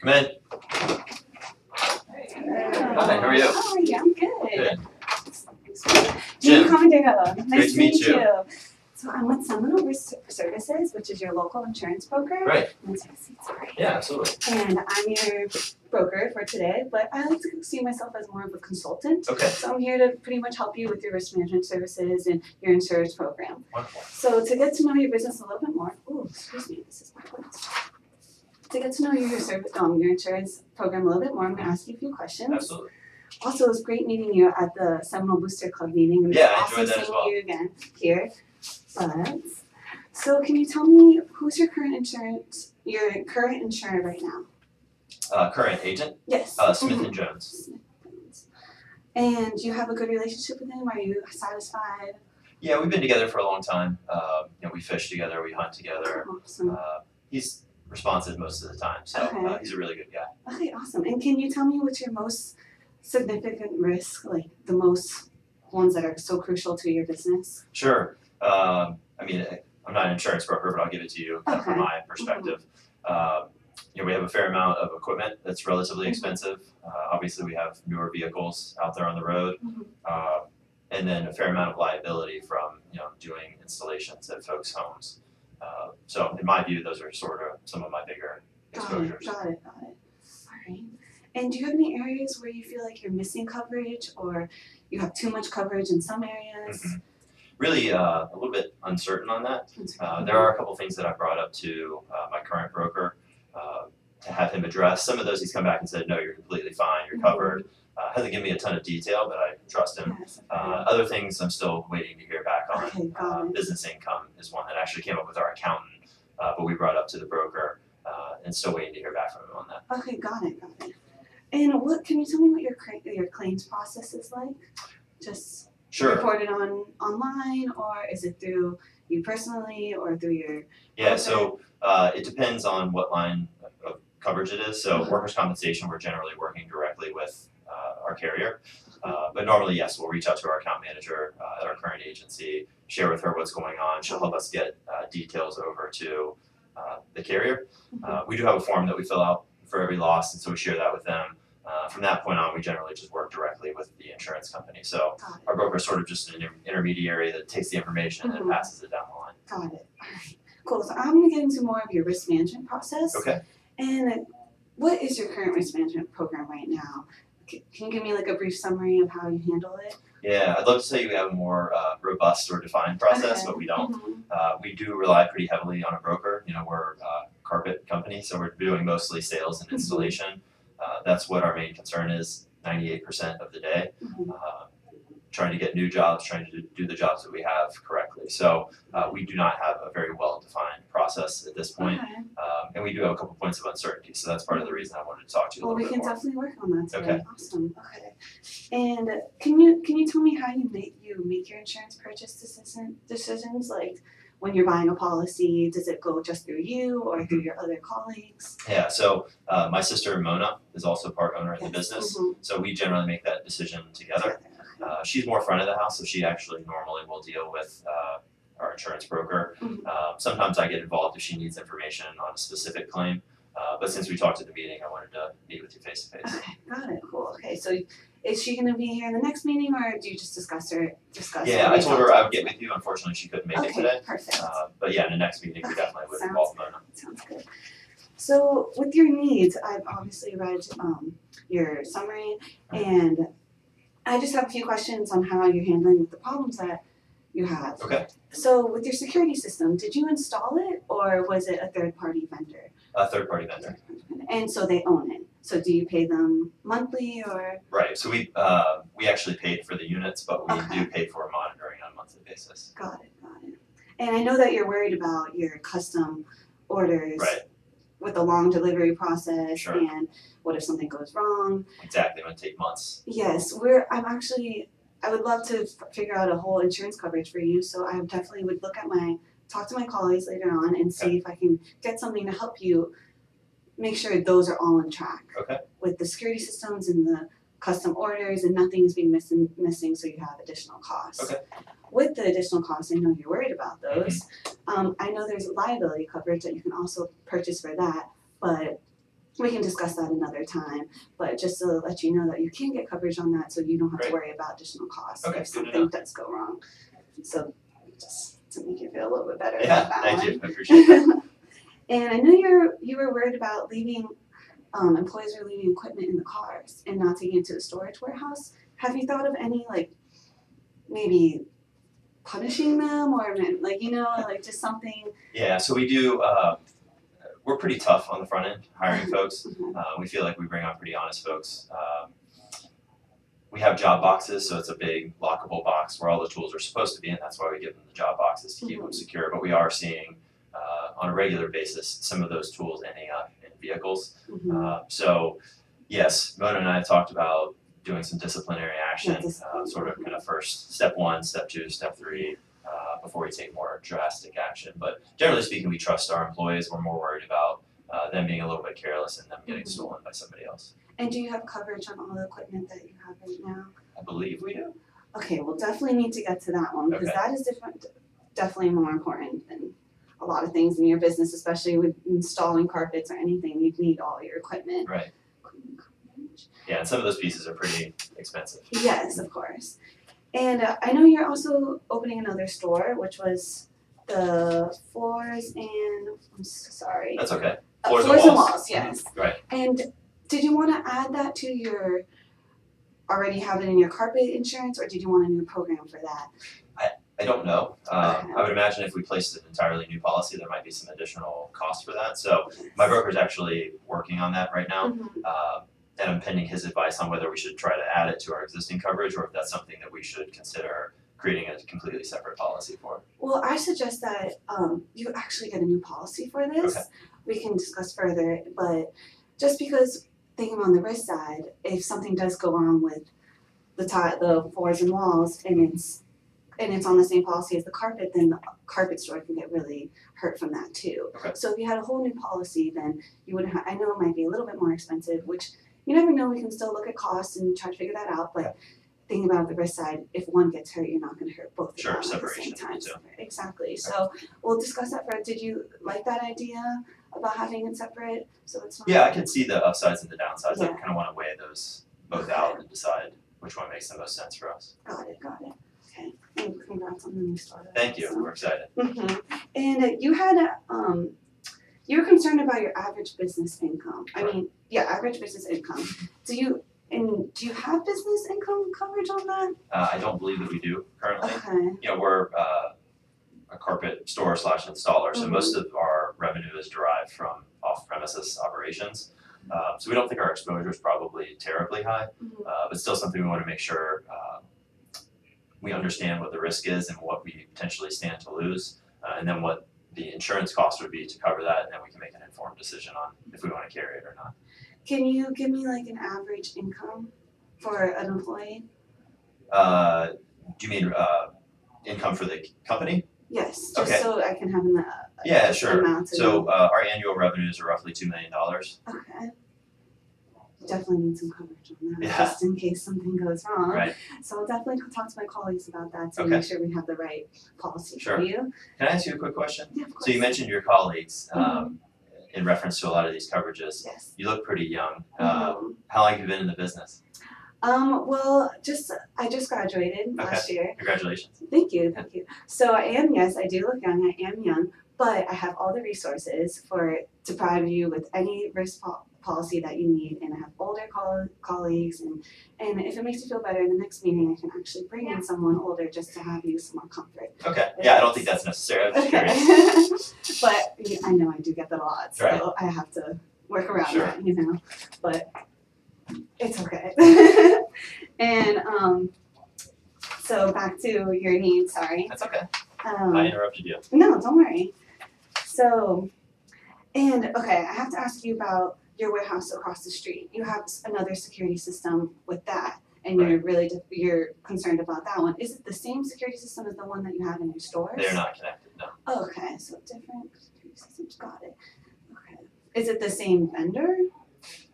Come in. Hi, how are you? Hi, I'm good. Good. Jim Jim. Comenderio. Nice to meet you. So I'm with Seminole Risk Services, which is your local insurance broker. Right. Let's have a seat, sorry. Yeah, absolutely. And I'm your broker for today, but I like to see myself as more of a consultant. Okay. So I'm here to pretty much help you with your risk management services and your insurance program. Wonderful. So to get to know your business a little bit more, excuse me, this is backwards. To get to know your insurance program a little bit more, I'm going to ask you a few questions. Absolutely. Also, it was great meeting you at the Seminole Booster Club meeting. And Yeah, I awesome enjoyed that as seeing well. you again here. But so, can you tell me who's your current insurer right now? Current agent? Yes. Smith and Jones. And do you have a good relationship with him? Are you satisfied? Yeah, we've been together for a long time. We fish together, we hunt together. Awesome. He's responsive most of the time, so Okay. he's a really good guy. Okay, awesome. And can you tell me what's your most significant risk, like the most ones that are so crucial to your business? Sure. I'm not an insurance broker, but I'll give it to you kind of from my perspective. We have a fair amount of equipment that's relatively expensive. Obviously, we have newer vehicles out there on the road, and then a fair amount of liability from doing installations at folks' homes. So, in my view, those are sort of some of my bigger exposures. Got it. All right. And do you have any areas where you feel like you're missing coverage, or you have too much coverage in some areas? Really, a little bit uncertain on that. There are a couple things that I brought up to my current broker to have him address. Some of those he's come back and said, no, you're completely fine, you're covered. Hasn't given me a ton of detail, but I trust him. Yes, Other things I'm still waiting to hear back on. Okay, got it. Business income is one that actually came up with our accountant, but we brought up to the broker and still waiting to hear back from him on that. Okay, got it. And can you tell me what your claims process is like? Just Sure. reported online, or is it through you personally, or through your Yeah, so it depends on what line of coverage it is. So workers' compensation, we're generally working directly with our carrier. But normally, yes, we'll reach out to our account manager at our current agency, share with her what's going on. She'll help us get details over to the carrier. We do have a form that we fill out for every loss, and so we share that with them. From that point on, we generally just work directly with the insurance company. So our broker is sort of just an intermediary that takes the information and passes it down the line. Got it. All right. Cool. So I'm going to get into more of your risk management process. Okay. And what is your current risk management program right now? Can you give me like a brief summary of how you handle it? Yeah, I'd love to say we have a more robust or defined process, but we don't. We do rely pretty heavily on a broker. We're a carpet company, so we're doing mostly sales and installation. That's what our main concern is 98% of the day. Trying to get new jobs, trying to do the jobs that we have correctly. So we do not have a very well-defined process at this point. And we do have a couple points of uncertainty. So that's part of the reason I wanted to talk to you a Well, little we bit can more. definitely work on that today. Okay. Awesome. Okay. And can you tell me how you make your insurance purchase decisions? Like when you're buying a policy, does it go just through you or through your other colleagues? Yeah, so my sister Mona is also part owner in the Yes. business. So we generally make that decision together. She's more front of the house, so she actually normally will deal with our insurance broker. Sometimes I get involved if she needs information on a specific claim. But since we talked at the meeting, I wanted to meet with you face to face. Okay, got it. Cool. Okay, so is she going to be here in the next meeting, or do you just discuss? Yeah, I told her I would get with you. Unfortunately, she couldn't make it today. Perfect. But yeah, in the next meeting, we definitely would involve Mona. Sounds good. So with your needs, I've obviously read your summary, and I just have a few questions on how you're handling the problems that you have. Okay. So with your security system, did you install it, or was it a third-party vendor? A third-party vendor. And so they own it. So do you pay them monthly, or? Right. So we actually paid for the units, but we do pay for monitoring on a monthly basis. Got it. And I know that you're worried about your custom orders. Right. With the long delivery process, Sure. And what if something goes wrong? Exactly. It would take months. Yes, I would love to figure out a whole insurance coverage for you. So I definitely would talk to my colleagues later on and see if I can get something to help you make sure those are all on track. Okay. With the security systems and the custom orders, and nothing is being missing, so you have additional costs. Okay. With the additional costs, I know you're worried about those. I know there's liability coverage that you can also purchase for that, but we can discuss that another time, but just to let you know that you can get coverage on that, so you don't have to Great. worry about additional costs Okay, if good to know. something does go wrong. So just to make you feel a little bit better Yeah, about that thank one. you. I appreciate that. And I know you were worried about leaving employees are leaving equipment in the cars and not taking it to a storage warehouse. Have you thought of any like maybe punishing them or like like just something? Yeah, so we do. We're pretty tough on the front end hiring folks. Mhm. We feel like we bring on pretty honest folks. We have job boxes, so it's a big lockable box where all the tools are supposed to be, and that's why we give them the job boxes to keep them secure. But we are seeing on a regular basis some of those tools ending up in vehicles. So yes, Mona and I have talked about doing some disciplinary action, sort of kind of first step 1, step 2, step 3, before we take more drastic action. But generally speaking, we trust our employees. We're more worried about them being a little bit careless and them getting stolen by somebody else. And do you have coverage on all the equipment that you have right now? I believe we do. Okay, we'll definitely need to get to that one because that is different, definitely more important than a lot of things in your business, especially with installing carpets or anything. You need all your equipment. Right. Yeah, and some of those pieces are pretty expensive. Yes, of course. And I know you're also opening another store, which was the floors and I'm sorry. That's okay. Floors and walls, yes. Right. And did you want to add that to your already have it in your carpet insurance, or did you want a new program for that? I don't know. I would imagine if we placed an entirely new policy, there might be some additional cost for that. So my broker's actually working on that right now. And I'm pending his advice on whether we should try to add it to our existing coverage or if that's something that we should consider creating a completely separate policy for. Well, I suggest that you actually get a new policy for this. Okay. We can discuss further, but just because thinking on the risk side, if something does go wrong with the floors and walls and it's on the same policy as the carpet, then the carpet store can get really hurt from that too. Okay. So if you had a whole new policy, then you wouldn't have, I know it might be a little bit more expensive, which you never know, we can still look at costs and try to figure that out, but thinking about the risk side, if one gets hurt, you're not going to hurt both of them at the same time. Exactly. So we'll discuss that further. Did you like that idea about having it separate? So it's not I can see the upsides and the downsides. I kind of want to weigh those both out and decide which one makes the most sense for us. Got it. Okay. And congrats on the new startup. Thank you. We're excited. And you had you were concerned about your average business income. I mean, average business income. Do you have business income coverage on that? I don't believe that we do currently. Okay. We're a carpet store / installer, so most of our revenue is derived from off-premises operations. So we don't think our exposure is probably terribly high, but still something we want to make sure we understand what the risk is and what we potentially stand to lose, and then what the insurance cost would be to cover that, and then we can make an informed decision on if we want to carry it or not. Can you give me like an average income for an employee? Do you mean income for the company? Yes, just so I can have an amount. So our annual revenues are roughly $2 million. Okay. Definitely need some coverage on that, just in case something goes wrong. Right. So I'll definitely talk to my colleagues about that to make sure we have the right policy for you. Can I ask you a quick question? Yeah, of course. So you mentioned your colleagues in reference to a lot of these coverages. Yes. You look pretty young. How long have you been in the business? Well, I just graduated last year. Congratulations. Thank you. So I do look young, I am young, but I have all the resources to provide you with any risk policy that you need, and I have older colleagues, and if it makes you feel better, in the next meeting I can actually bring in someone older just to have you some more comfort. Okay. Yeah, I don't think that's necessary. I'm just curious. But I know I do get that a lot, so I have to work around that, but it's okay. And so back to your needs, sorry. That's okay. I interrupted you. No, don't worry. So, I have to ask you about your warehouse across the street. You have another security system with that, and you're concerned about that one. Is it the same security system as the one that you have in your stores? They're not connected, no. Okay, so different security systems, got it. Okay. Is it the same vendor?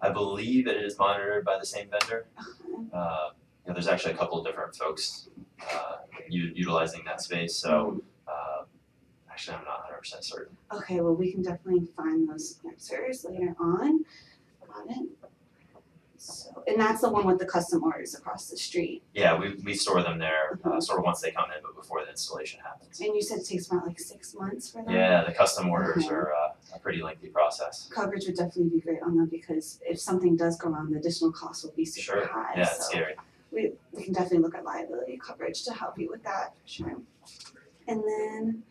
I believe it is monitored by the same vendor. Okay. There's actually a couple of different folks utilizing that space, so actually I'm not 100% certain. Okay, well we can definitely find those answers later on. Got it. So, and that's the one with the custom orders across the street. Yeah, we store them there sort of once they come in, but before the installation happens. And you said it takes about like 6 months for them? Yeah, the custom orders are a pretty lengthy process. Coverage would definitely be great on them because if something does go wrong, the additional cost will be super high. Yeah, it's scary. We can definitely look at liability coverage to help you with that for sure. And then,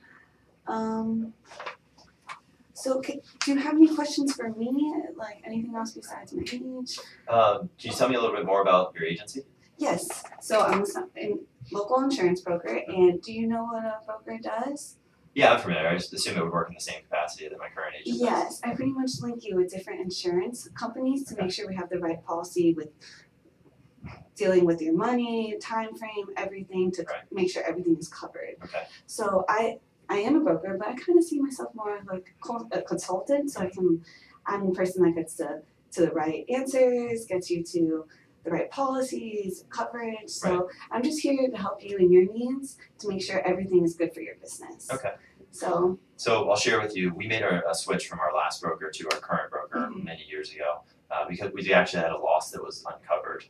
so do you have any questions for me? Like anything else besides my age? Can you tell me a little bit more about your agency? Yes. So I'm a local insurance broker, and do you know what a broker does? Yeah, I'm familiar. I just assume it would work in the same capacity that my current agent does. Yes, I pretty much link you with different insurance companies to make sure we have the right policy with dealing with your money, time frame, everything to make sure everything is covered. Okay. So I am a broker, but I kind of see myself more like a consultant. So I'm the person that gets to the right answers, gets you to the right policies, coverage. So I'm just here to help you in your needs to make sure everything is good for your business. Okay. So I'll share with you, we made a switch from our last broker to our current broker many years ago because we actually had a loss that was uncovered,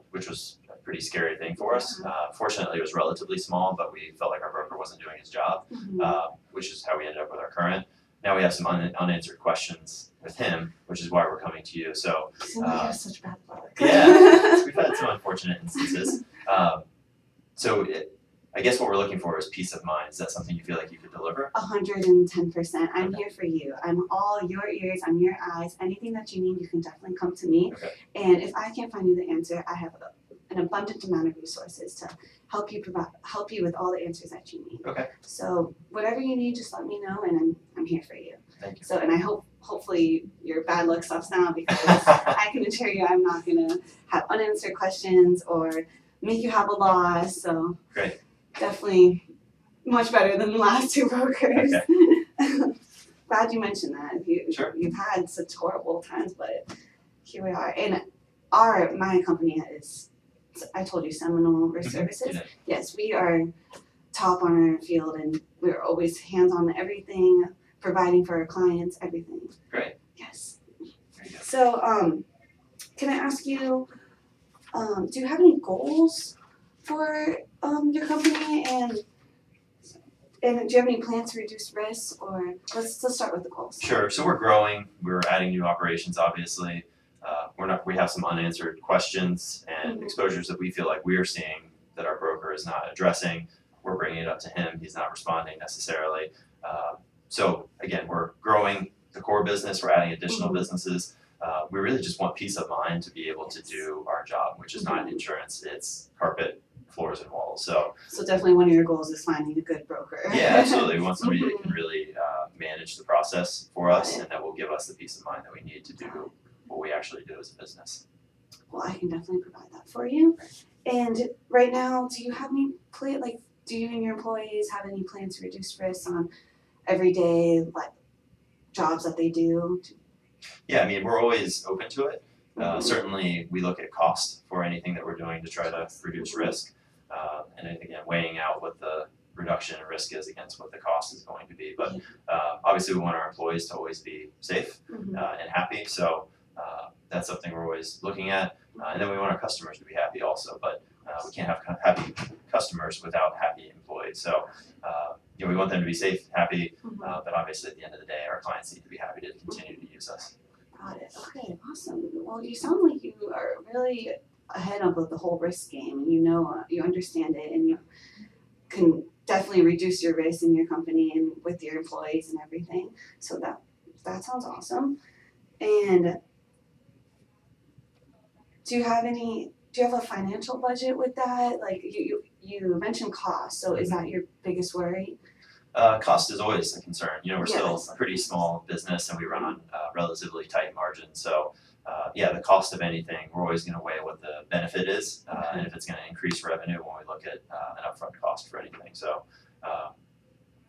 which was a pretty scary thing for us. Fortunately, it was relatively small, but we felt like our broker wasn't doing his job, which is how we ended up with our current. Now we have some unanswered questions with him, which is why we're coming to you. So we have such bad luck. Yeah, we've had some unfortunate instances. I guess what we're looking for is peace of mind. Is that something you feel like you could deliver? 110%. I'm here for you. I'm all your ears. I'm your eyes. Anything that you need, you can definitely come to me. Okay. And if I can't find you the answer, I have an abundant amount of resources to help you with all the answers that you need. Okay. So whatever you need, just let me know, and I'm here for you. Thank you. So, and I hopefully your bad luck stops now because I can assure you I'm not gonna have unanswered questions or make you have a loss. So great. Definitely much better than the last two brokers. Okay. Glad you mentioned that. You've had such horrible times, but here we are. And my company is, I told you, Seminole Risk Services. Yeah. Yes, we are top on our field, and we're always hands on everything, providing for our clients, everything. Great. Yes. Very good. So, can I ask you, do you have any goals for your company, and do you have any plans to reduce risk, or let's start with the goals. Sure. So we're growing. We're adding new operations, obviously. We have some unanswered questions and exposures that we feel like we're seeing that our broker is not addressing. We're bringing it up to him. He's not responding necessarily. So again, we're growing the core business. We're adding additional businesses. We really just want peace of mind to be able to do our job, which is not insurance. It's carpet, floors, and walls. So definitely one of your goals is finding a good broker. Yeah, absolutely. We want somebody that can really manage the process for us and that will give us the peace of mind that we need to do what we actually do as a business. Well, I can definitely provide that for you. And right now, do you have any do you and your employees have any plans to reduce risk on everyday jobs that they do? Yeah, I mean, we're always open to it. Certainly, we look at cost for anything that we're doing to try to reduce risk. And again, weighing out what the reduction in risk is against what the cost is going to be. But obviously, we want our employees to always be safe and happy. So that's something we're always looking at. And then we want our customers to be happy also. But we can't have happy customers without happy employees. So we want them to be safe, happy. But obviously, at the end of the day, our clients need to be happy to continue to use us. Got it. Okay, awesome. Well, you sound like you are really ahead of the whole risk game. You understand it, and you can definitely reduce your risk in your company and with your employees and everything. So that sounds awesome. And do you have a financial budget with that? Like you mentioned cost. So is that your biggest worry? Cost is always a concern. We're still a pretty small business and we run on relatively tight margins. So the cost of anything, we're always going to weigh what the benefit is and if it's going to increase revenue when we look at an upfront cost for anything. So I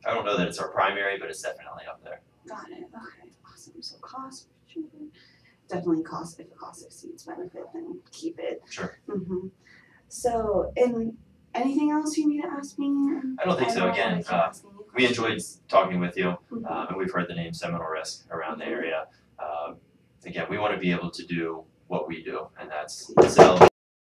don't know that it's our primary, but it's definitely up there. Got it. Okay, awesome. So cost, sure. Definitely cost. If the cost exceeds benefit, then keep it. Sure. So, and anything else you need to ask me? I don't think so. Again, we enjoyed talking with you, and we've heard the name Seminole Risk around the area. again, we want to be able to do what we do, and that's sell